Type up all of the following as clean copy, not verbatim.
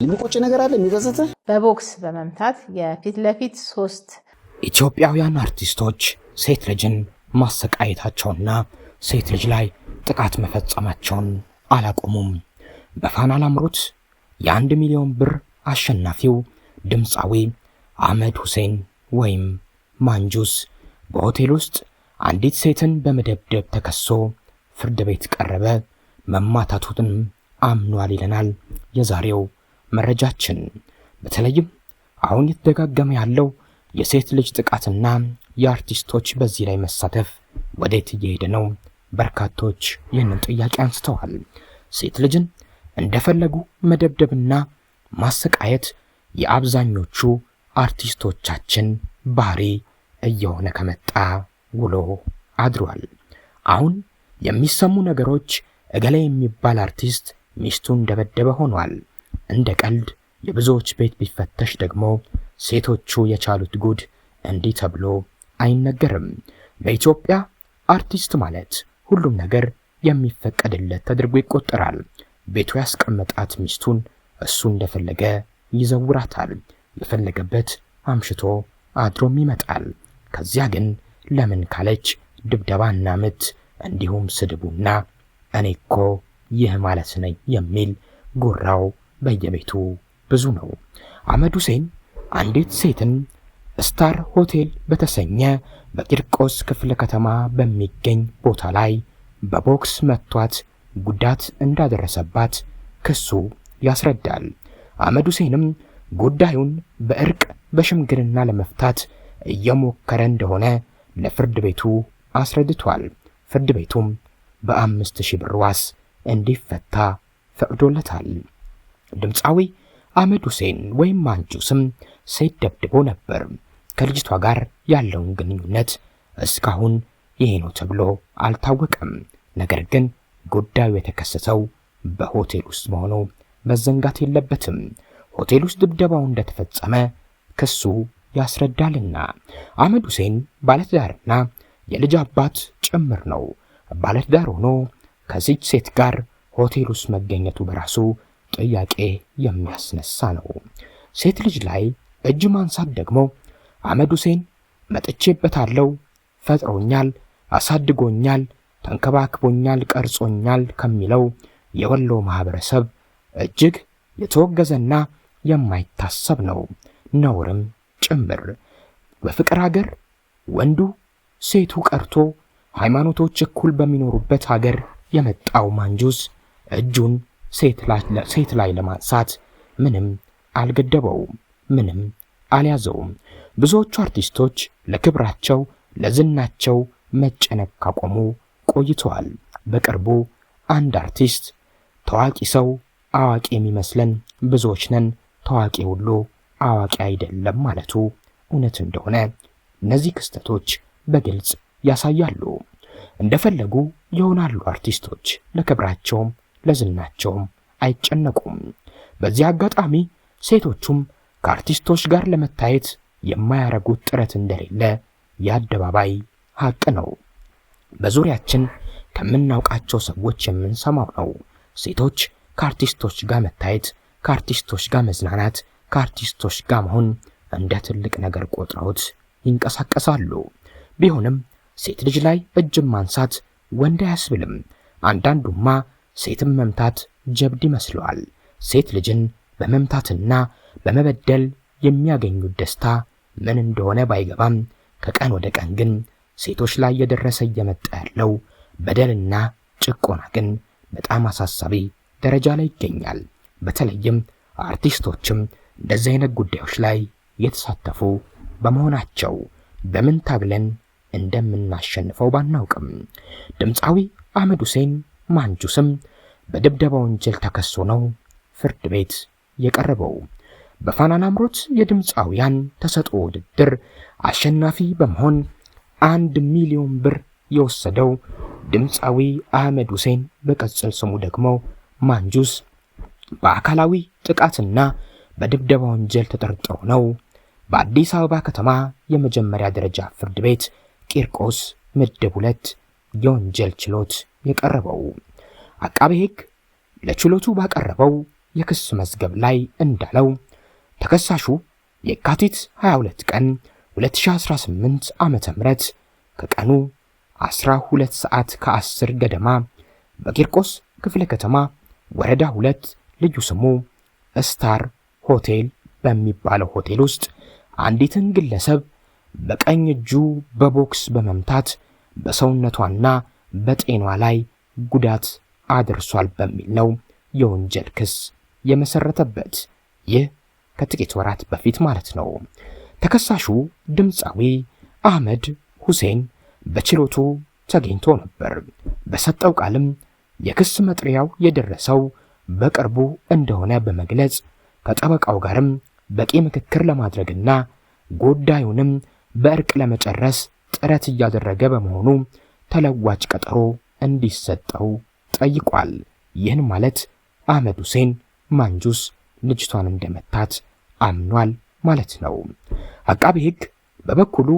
የሚቆጭ ነገር አለ የሚጸጽት? በቦክስ በመምታት የፊት ለፊት 3 ኢትዮጵያውያን አርቲስቶች ሴት ልጅን ማሰቃየታቸውና ሴት ልጅ ላይ ጥቃት መፈጸማቸውን አላቆሙም። በፋና ላምሮት የ1 ሚሊዮን ብር አሸናፊው ድምፃዊ አህመድ ሁሴን ወይም ማንጁስ በሆቴል ውስጥ አንዲት ሴትን በመደብደብ ተከሶ ፍርድ ቤት ቀረበ። መማታቱንም አምኗል ይለናል የዛሬው መረጃችን። በተለይም አሁን የተደጋገመ ያለው የሴት ልጅ ጥቃትና የአርቲስቶች በዚህ ላይ መሳተፍ ወዴት እየሄደ ነው? በርካቶች ይህንን ጥያቄ አንስተዋል። ሴት ልጅን እንደፈለጉ መደብደብና ማሰቃየት የአብዛኞቹ አርቲስቶቻችን ባህሪ እየሆነ ከመጣ ውሎ አድሯል። አሁን የሚሰሙ ነገሮች እገሌ የሚባል አርቲስት ሚስቱን ደበደበ ሆኗል። እንደ ቀልድ የብዙዎች ቤት ቢፈተሽ ደግሞ ሴቶቹ የቻሉት ጉድ እንዲህ ተብሎ አይነገርም። በኢትዮጵያ አርቲስት ማለት ሁሉም ነገር የሚፈቀድለት ተደርጎ ይቆጠራል። ቤቱ ያስቀመጣት ሚስቱን እሱ እንደፈለገ ይዘውራታል። የፈለገበት አምሽቶ አድሮም ይመጣል። ከዚያ ግን ለምን ካለች ድብደባና ምት እንዲሁም ስድቡና እኔ እኮ ይህ ማለት ነኝ የሚል ጉራው በየቤቱ ብዙ ነው። አህመድ ሁሴን አንዲት ሴትን ስታር ሆቴል በተሰኘ በቂርቆስ ክፍለ ከተማ በሚገኝ ቦታ ላይ በቦክስ መቷት ጉዳት እንዳደረሰባት ክሱ ያስረዳል። አህመድ ሁሴንም ጉዳዩን በእርቅ በሽምግልና ለመፍታት እየሞከረ እንደሆነ ለፍርድ ቤቱ አስረድቷል። ፍርድ ቤቱም በ5000 ብር ዋስ እንዲፈታ ፈቅዶለታል። ድምፃዊ አህመድ ሁሴን ወይም ማንጁስም ሴት ደብድቦ ነበር። ከልጅቷ ጋር ያለውን ግንኙነት እስካሁን ይሄ ነው ተብሎ አልታወቀም። ነገር ግን ጉዳዩ የተከሰተው በሆቴል ውስጥ መሆኑ መዘንጋት የለበትም። ሆቴል ውስጥ ድብደባው እንደተፈጸመ ክሱ ያስረዳልና አህመድ ሁሴን ባለትዳርና የልጅ አባት ጭምር ነው። ባለትዳር ሆኖ ከዚች ሴት ጋር ሆቴል ውስጥ መገኘቱ በራሱ ጥያቄ የሚያስነሳ ነው። ሴት ልጅ ላይ እጅ ማንሳት ደግሞ አህመድ ሁሴን መጥቼበታለሁ፣ ፈጥሮኛል፣ አሳድጎኛል፣ ተንከባክቦኛል፣ ቀርጾኛል ከሚለው የወሎ ማህበረሰብ እጅግ የተወገዘና የማይታሰብ ነው፣ ነውርም ጭምር። በፍቅር ሀገር ወንዱ ሴቱ ቀርቶ ሃይማኖቶች እኩል በሚኖሩበት ሀገር የመጣው ማንጁስ እጁን ሴት ላይ ለማንሳት ምንም አልገደበውም፣ ምንም አልያዘውም። ብዙዎቹ አርቲስቶች ለክብራቸው ለዝናቸው መጨነቅ ካቆሙ ቆይተዋል። በቅርቡ አንድ አርቲስት ታዋቂ ሰው አዋቂ የሚመስለን ብዙዎች ነን፣ ታዋቂ ሁሉ አዋቂ አይደለም ማለቱ እውነት እንደሆነ እነዚህ ክስተቶች በግልጽ ያሳያሉ። እንደፈለጉ ይሆናሉ አርቲስቶች፣ ለክብራቸውም ለዝናቸውም አይጨነቁም። በዚህ አጋጣሚ ሴቶቹም ከአርቲስቶች ጋር ለመታየት የማያረጉት ጥረት እንደሌለ የአደባባይ ሀቅ ነው። በዙሪያችን ከምናውቃቸው ሰዎች የምንሰማው ነው። ሴቶች ከአርቲስቶች ጋር መታየት፣ ከአርቲስቶች ጋር መዝናናት፣ ከአርቲስቶች ጋር መሆን እንደ ትልቅ ነገር ቆጥረውት ይንቀሳቀሳሉ። ቢሆንም ሴት ልጅ ላይ እጅም ማንሳት ወንድ አያስብልም። አንዳንዱማ ሴትም መምታት ጀብድ ይመስለዋል። ሴት ልጅን በመምታትና በመበደል የሚያገኙት ደስታ ምን እንደሆነ ባይገባም ከቀን ወደ ቀን ግን ሴቶች ላይ የደረሰ እየመጣ ያለው በደልና ጭቆና ግን በጣም አሳሳቢ ደረጃ ላይ ይገኛል። በተለይም አርቲስቶችም እንደዚህ አይነት ጉዳዮች ላይ የተሳተፉ በመሆናቸው በምን ታግለን እንደምናሸንፈው ባናውቅም ድምፃዊ አህመድ ሁሴን ማንጁስም በድብደባ ወንጀል ተከሶ ነው ፍርድ ቤት የቀረበው። በፋና ላምሮት የድምፃውያን ተሰጥኦ ውድድር አሸናፊ በመሆን 1 ሚሊዮን ብር የወሰደው ድምፃዊ አህመድ ሁሴን በቅጽል ስሙ ደግሞ ማንጁስ በአካላዊ ጥቃትና በድብደባ ወንጀል ተጠርጥሮ ነው በአዲስ አበባ ከተማ የመጀመሪያ ደረጃ ፍርድ ቤት ቂርቆስ ምድብ 2 የወንጀል ችሎት የቀረበው። አቃቤ ሕግ ለችሎቱ ባቀረበው የክስ መዝገብ ላይ እንዳለው ተከሳሹ የካቲት 22 ቀን 2018 ዓመተ ምህረት ከቀኑ 12 ሰዓት ከ10 ገደማ በቂርቆስ ክፍለ ከተማ ወረዳ 2 ልዩ ስሙ ስታር ሆቴል በሚባለው ሆቴል ውስጥ አንዲትን ግለሰብ በቀኝ እጁ በቦክስ በመምታት በሰውነቷና በጤኗ ላይ ጉዳት አድርሷል በሚል ነው የወንጀል ክስ የመሰረተበት። ይህ ከጥቂት ወራት በፊት ማለት ነው። ተከሳሹ ድምፃዊ አህመድ ሁሴን በችሎቱ ተገኝቶ ነበር። በሰጠው ቃልም የክስ መጥሪያው የደረሰው በቅርቡ እንደሆነ በመግለጽ ከጠበቃው ጋርም በቂ ምክክር ለማድረግና ጉዳዩንም በእርቅ ለመጨረስ ጥረት እያደረገ በመሆኑ ተለዋጭ ቀጠሮ እንዲሰጠው ጠይቋል። ይህን ማለት አህመድ ሁሴን ማንጁስ ልጅቷን እንደመታት አምኗል ማለት ነው። አቃቢ ሕግ በበኩሉ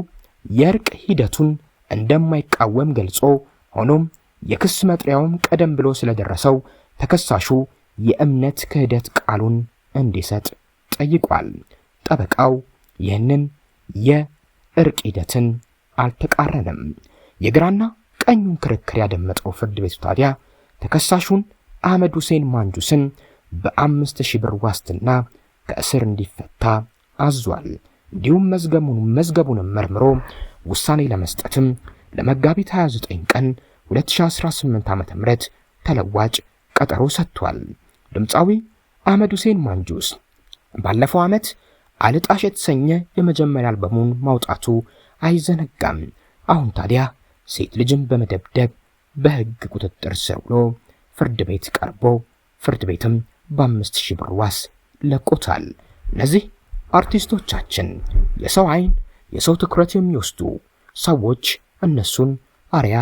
የእርቅ ሂደቱን እንደማይቃወም ገልጾ ሆኖም የክስ መጥሪያውም ቀደም ብሎ ስለደረሰው ተከሳሹ የእምነት ክህደት ቃሉን እንዲሰጥ ጠይቋል። ጠበቃው ይህንን የእርቅ ሂደትን አልተቃረነም። የግራና ቀኙን ክርክር ያደመጠው ፍርድ ቤቱ ታዲያ ተከሳሹን አህመድ ሁሴን ማንጁስን በ5000 ብር ዋስትና ከእስር እንዲፈታ አዟል። እንዲሁም መዝገቡንም መርምሮ ውሳኔ ለመስጠትም ለመጋቢት 29 ቀን 2018 ዓ.ም ተለዋጭ ቀጠሮ ሰጥቷል። ድምፃዊ አህመድ ሁሴን ማንጁስ ባለፈው ዓመት አልጣሽ የተሰኘ የመጀመሪያ አልበሙን ማውጣቱ አይዘነጋም። አሁን ታዲያ ሴት ልጅን በመደብደብ በሕግ ቁጥጥር ስር ውሎ ፍርድ ቤት ቀርቦ ፍርድ ቤትም በ5000 ብር ዋስ ለቆታል። እነዚህ አርቲስቶቻችን የሰው ዓይን የሰው ትኩረት የሚወስዱ ሰዎች እነሱን አርያ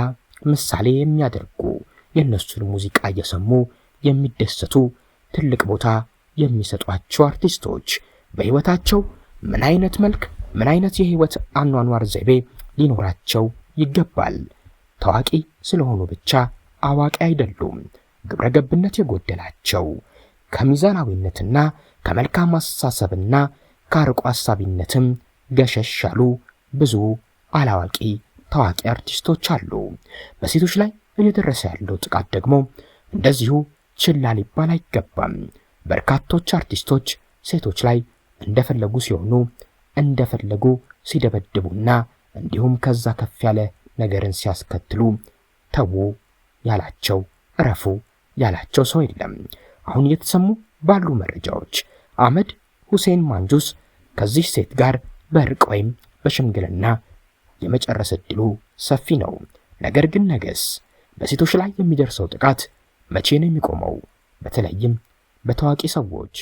ምሳሌ የሚያደርጉ የእነሱን ሙዚቃ እየሰሙ የሚደሰቱ ትልቅ ቦታ የሚሰጧቸው አርቲስቶች በሕይወታቸው ምን አይነት መልክ ምን አይነት የሕይወት አኗኗር ዘይቤ ሊኖራቸው ይገባል? ታዋቂ ስለሆኑ ብቻ አዋቂ አይደሉም። ግብረ ገብነት የጎደላቸው ከሚዛናዊነትና ከመልካም አስተሳሰብና ከአርቆ ሐሳቢነትም ገሸሽ ያሉ ብዙ አላዋቂ ታዋቂ አርቲስቶች አሉ። በሴቶች ላይ እየደረሰ ያለው ጥቃት ደግሞ እንደዚሁ ችላ ሊባል አይገባም። በርካቶች አርቲስቶች ሴቶች ላይ እንደፈለጉ ሲሆኑ እንደፈለጉ ሲደበድቡና እንዲሁም ከዛ ከፍ ያለ ነገርን ሲያስከትሉ ተዉ ያላቸው እረፉ ያላቸው ሰው የለም። አሁን እየተሰሙ ባሉ መረጃዎች አህመድ ሁሴን ማንጁስ ከዚህ ሴት ጋር በእርቅ ወይም በሽምግልና የመጨረስ ዕድሉ ሰፊ ነው። ነገር ግን ነገስ በሴቶች ላይ የሚደርሰው ጥቃት መቼ ነው የሚቆመው? በተለይም በታዋቂ ሰዎች